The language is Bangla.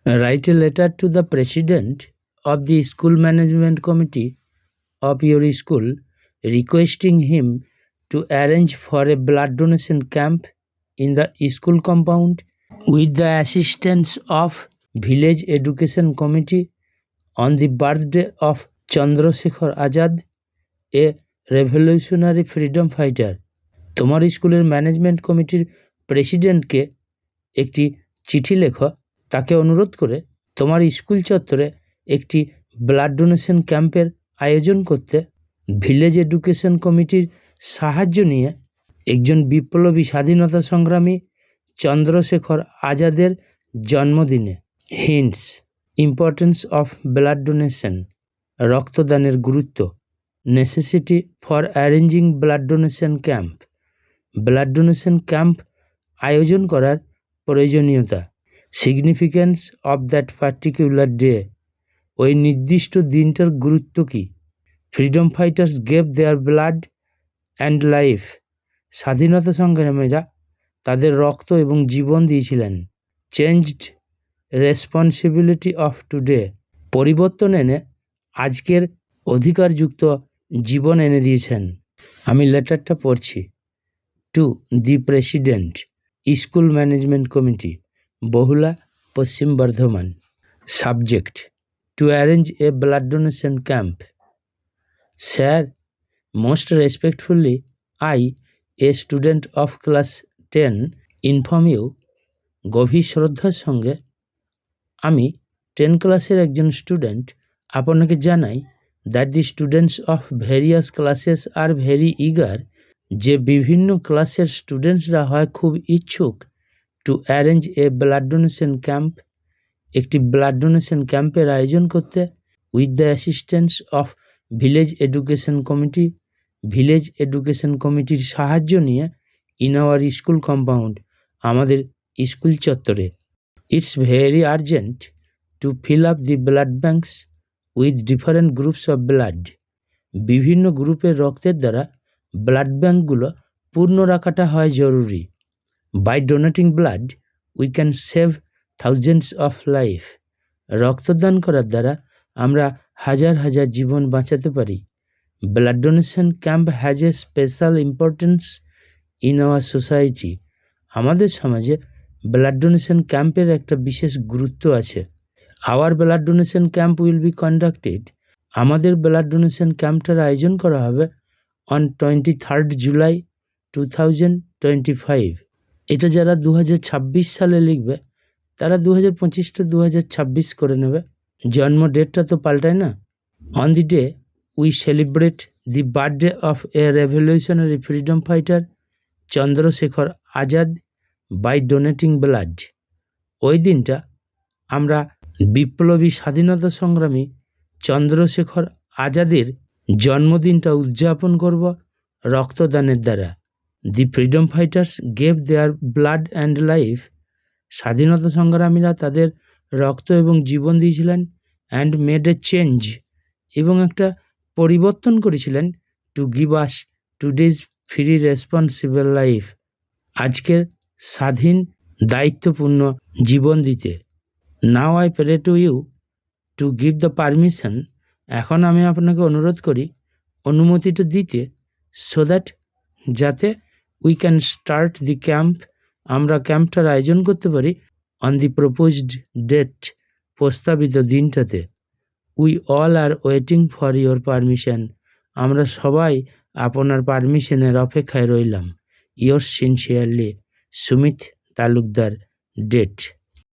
Write a letter to the president of the school management committee of your school requesting him to arrange for a blood donation camp in the school compound with the assistance of village education committee on the birthday of Chandrasekhar Azad, a revolutionary freedom fighter. তোমার স্কুলের ম্যানেজমেন্ট কমিটির প্রেসিডেন্টকে একটি চিঠি লেখো, তাকে অনুরোধ করে তোমার স্কুল চত্বরে একটি ব্লাড ডোনেশন ক্যাম্পের আয়োজন করতে ভিলেজ এডুকেশন কমিটির সাহায্য নিয়ে একজন বিপ্লবী স্বাধীনতা সংগ্রামী চন্দ্রশেখর আজাদের জন্মদিনে। Hints: importance of blood donation, রক্তদানের গুরুত্ব। Necessity for arranging blood donation camp, blood donation camp আয়োজন করার প্রয়োজনীয়তা। Significance of that particular day, ওই নির্দিষ্ট দিনটার গুরুত্ব কী। Freedom fighters gave their blood and life, স্বাধীনতা সংগ্রামীরা তাদের রক্ত এবং জীবন দিয়েছিলেন। চেঞ্জড রেসপন্সিবিলিটি অফ টুডে, পরিবর্তন এনে আজকের অধিকারযুক্ত জীবন এনে দিয়েছেন। আমি লেটারটা পড়ছি। To the president, school management committee, Bahula, Paschim Bardhaman. Subject: to arrange a blood donation camp. Sir, most respectfully I, a student of class 10, inform you, গভীর শ্রদ্ধার সঙ্গে আমি 10 ক্লাসের একজন স্টুডেন্ট আপনাকে জানাই that the students of various classes are very eager, যে বিভিন্ন ক্লাসের স্টুডেন্টসরা হয় খুব ইচ্ছুক to arrange a blood donation camp, একটি ব্লাড ডোনেশন ক্যাম্পের আয়োজন করতে with the assistance of village education committee, village education কমিটির সাহায্য নিয়ে ইন আওয়ার স্কুল কম্পাউন্ড, আমাদের স্কুল চত্বরে। It's very urgent to fill up the blood banks with different groups of blood, বিভিন্ন গ্রুপের রক্তের দ্বারা ব্লাড ব্যাঙ্কগুলো পূর্ণ রাখাটা হয় জরুরি। By donating blood we can save thousands of life, রক্তদান করার দ্বারা আমরা হাজার হাজার জীবন বাঁচাতে পারি। Blood donation camp has a special importance in our society, আমাদের সমাজে ব্লাড ডোনেশন ক্যাম্পের একটা বিশেষ গুরুত্ব আছে। Our blood donation camp will be conducted, আমাদের ব্লাড ডোনেশন ক্যাম্পটার আয়োজন করা হবে অন 23rd জুলাই 2025। এটা যারা 2026 সালে লিখবে তারা 2025টা 2026 করে নেবে, জন্ম ডেটটা তো পাল্টায় না। On the day we celebrate the birthday of a revolutionary freedom fighter Chandrashekhar Azad by donating blood, ওই দিনটা আমরা বিপ্লবী স্বাধীনতা সংগ্রামী চন্দ্রশেখর আজাদের জন্মদিনটা উদযাপন করব রক্তদানের দ্বারা। দি freedom fighters gave their blood and life, স্বাধীনতা সংগ্রামীরা তাদের রক্ত এবং জীবন দিয়েছিলেন। অ্যান্ড মেড এ চেঞ্জ, এবং একটা পরিবর্তন করেছিলেন। To give us today's free responsible life, আজকের স্বাধীন দায়িত্বপূর্ণ জীবন দিতে। Now I pray to you to give the permission, এখন আমি আপনাকে অনুরোধ করি অনুমতিটা দিতে, সো দ্যাট, যাতে we can start the camp, আমরা ক্যাম্পটার আয়োজন করতে পারি অন দি প্রপোজড ডেট, প্রস্তাবিত দিনটাতে। We all are waiting for your permission, আমরা সবাই আপনার পারমিশনের অপেক্ষায় রইলাম। Your sincerely Sumit Talukdar. Date.